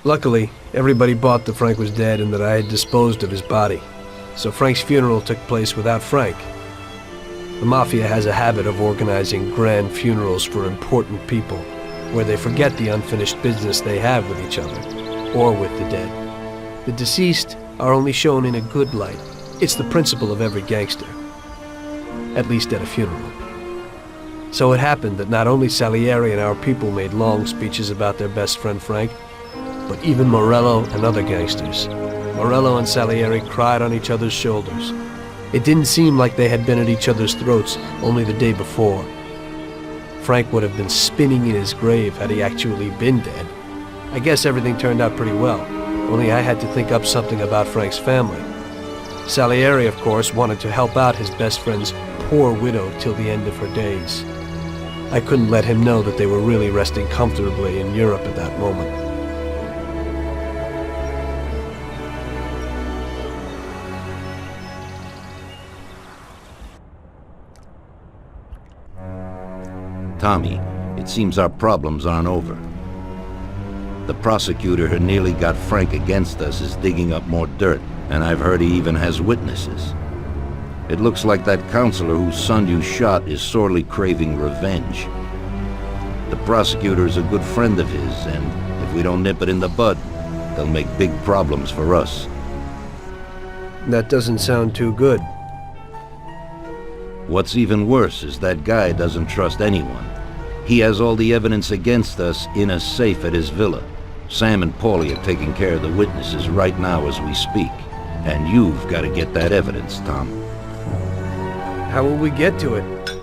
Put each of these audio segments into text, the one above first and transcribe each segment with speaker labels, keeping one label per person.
Speaker 1: Luckily, everybody bought that Frank was dead and that I had disposed of his body. So Frank's funeral took place without Frank. The Mafia has a habit of organizing grand funerals for important people, where they forget the unfinished business they have with each other, or with the dead. The deceased are only shown in a good light. It's the principle of every gangster. At least at a funeral. So it happened that not only Salieri and our people made long speeches about their best friend Frank, but even Morello and other gangsters. Morello and Salieri cried on each other's shoulders. It didn't seem like they had been at each other's throats only the day before. Frank would have been spinning in his grave had he actually been dead. I guess everything turned out pretty well, only I had to think up something about Frank's family. Salieri, of course, wanted to help out his best friend's poor widow till the end of her days. I couldn't let him know that they were really resting comfortably in Europe at that moment.
Speaker 2: Tommy, it seems our problems aren't over. The prosecutor who nearly got Frank against us is digging up more dirt, and I've heard he even has witnesses. It looks like that counselor whose son you shot is sorely craving revenge. The prosecutor is a good friend of his, and if we don't nip it in the bud, they'll make big problems for us.
Speaker 1: That doesn't sound too good.
Speaker 2: What's even worse is that guy doesn't trust anyone. He has all the evidence against us in a safe at his villa. Sam and Paulie are taking care of the witnesses right now as we speak. And you've got to get that evidence, Tom.
Speaker 1: How will we get to it?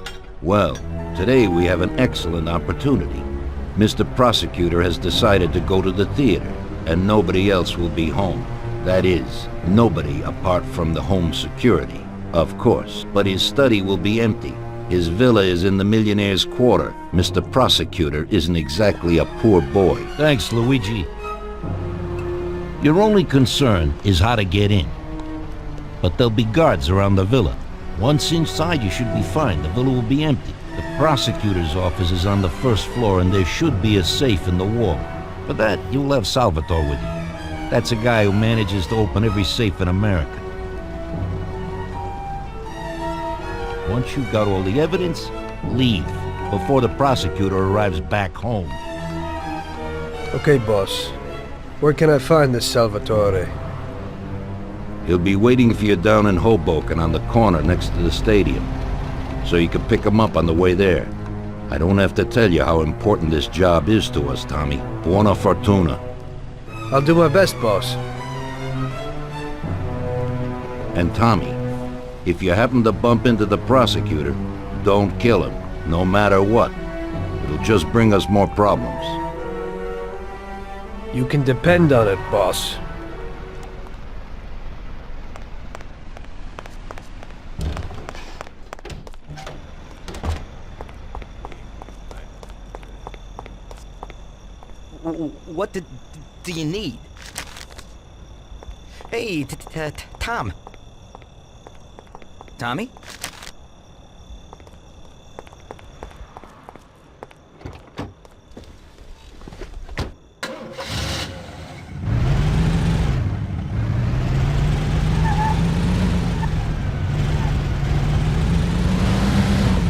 Speaker 2: Well, today we have an excellent opportunity. Mr. Prosecutor has decided to go to the theater, and nobody else will be home. That is, nobody apart from the home security, of course. But his study will be empty. His villa is in the Millionaire's Quarter. Mr. Prosecutor isn't exactly a poor boy.
Speaker 3: Thanks, Luigi. Your only concern is how to get in. But there'll be guards around the villa. Once inside, you should be fine. The villa will be empty. The prosecutor's office is on the first floor, and there should be a safe in the wall. For that, you'll have Salvatore with you. That's a guy who manages to open every safe in America. Once you've got all the evidence, leave before the prosecutor arrives back home.
Speaker 1: Okay, boss. Where can I find this Salvatore?
Speaker 2: He'll be waiting for you down in Hoboken on the corner next to the stadium, so you can pick him up on the way there. I don't have to tell you how important this job is to us, Tommy. Buona fortuna.
Speaker 1: I'll do my best, boss.
Speaker 2: And Tommy, if you happen to bump into the prosecutor, don't kill him, no matter what. It'll just bring us more problems.
Speaker 1: You can depend on it, boss.
Speaker 4: What do you need? Hey, Tom. Tommy?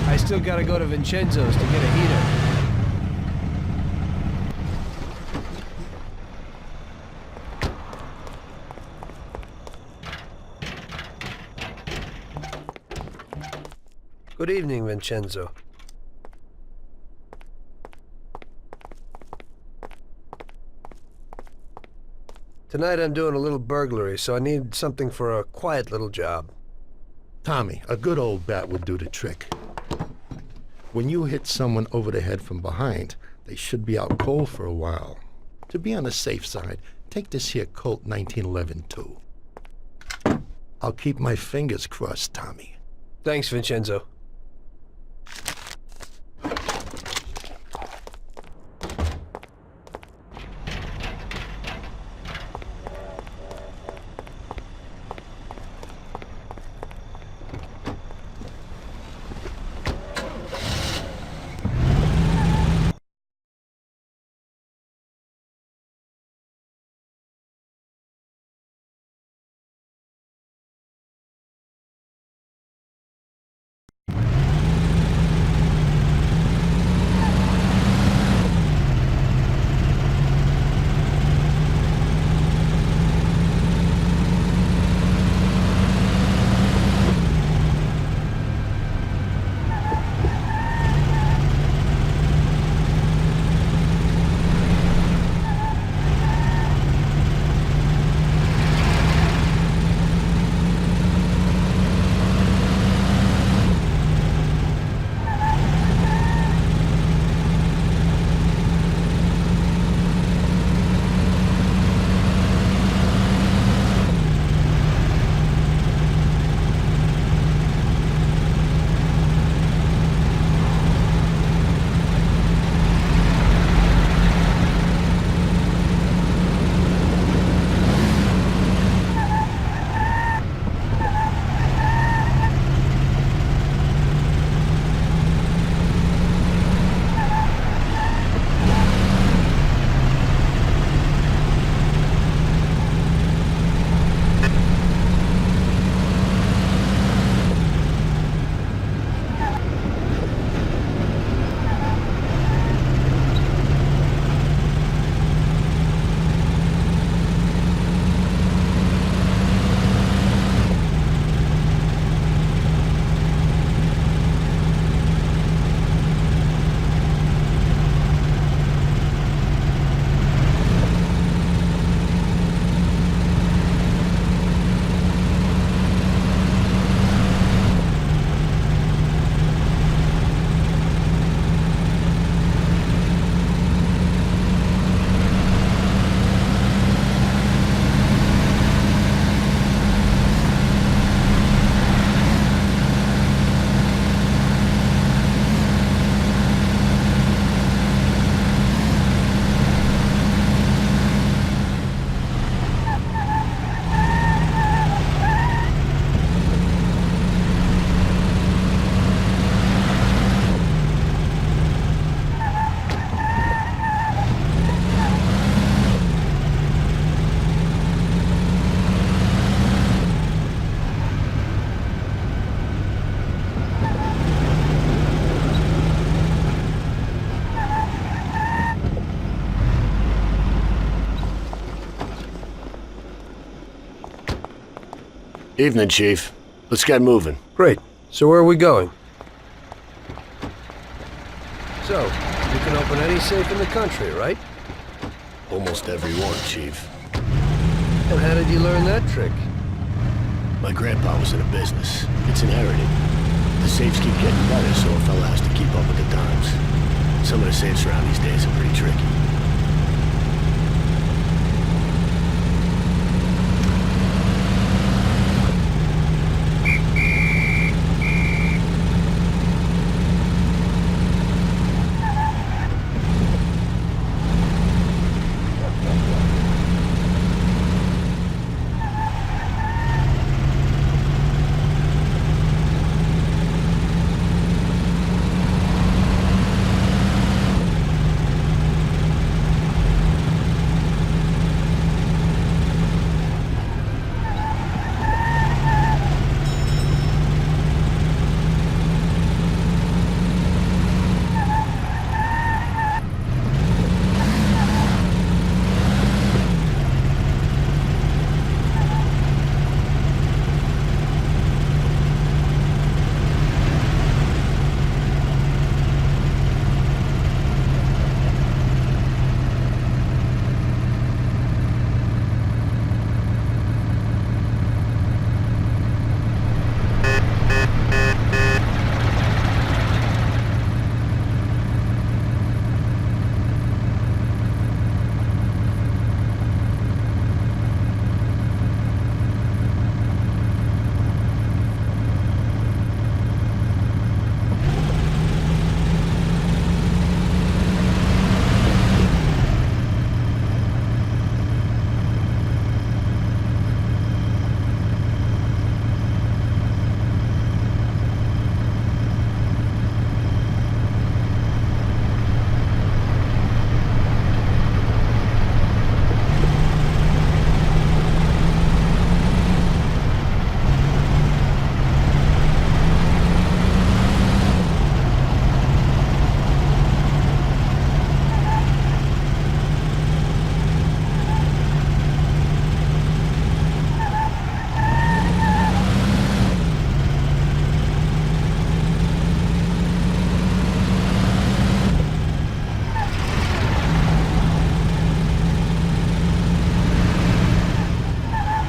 Speaker 1: I still gotta go to Vincenzo's to get a heater. Good evening, Vincenzo. Tonight I'm doing a little burglary, so I need something for a quiet little job.
Speaker 5: Tommy, a good old bat would do the trick. When you hit someone over the head from behind, they should be out cold for a while. To be on the safe side, take this here Colt 1911 too. I'll keep my fingers crossed, Tommy.
Speaker 1: Thanks, Vincenzo.
Speaker 6: Evening, Chief. Let's get moving.
Speaker 1: Great. So where are we going? So, you can open any safe in the country, right?
Speaker 6: Almost every one, Chief.
Speaker 1: And how did you learn that trick?
Speaker 6: My grandpa was in a business. It's inherited. The safes keep getting better, so a fella has to keep up with the times. Some of the safes around these days are pretty tricky.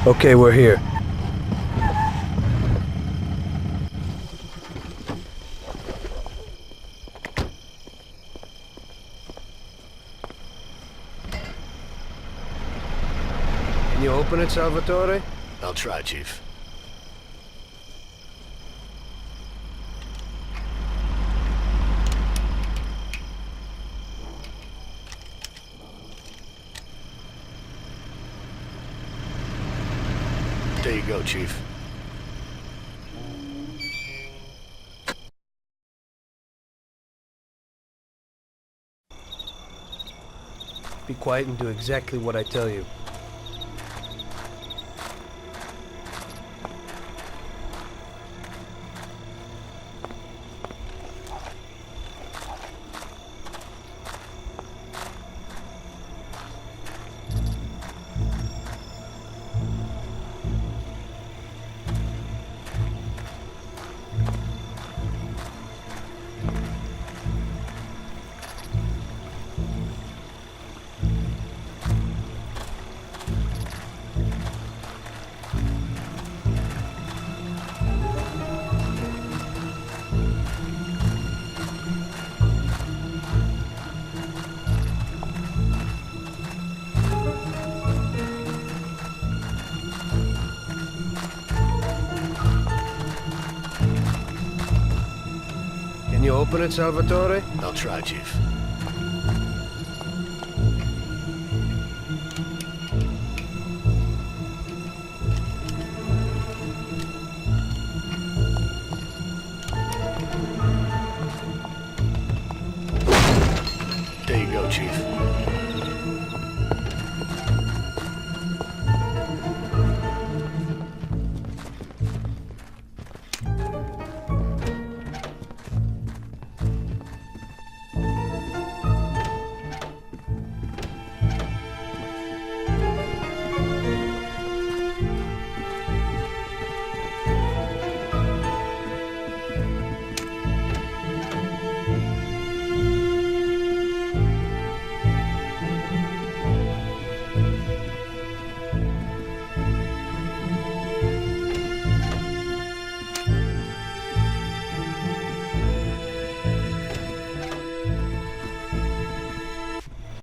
Speaker 1: Okay, we're here. Can you open it, Salvatore?
Speaker 6: I'll try, Chief. There you go, Chief.
Speaker 1: Be quiet and do exactly what I tell you. Can you open it, Salvatore?
Speaker 6: I'll try, Chief. There you go, Chief.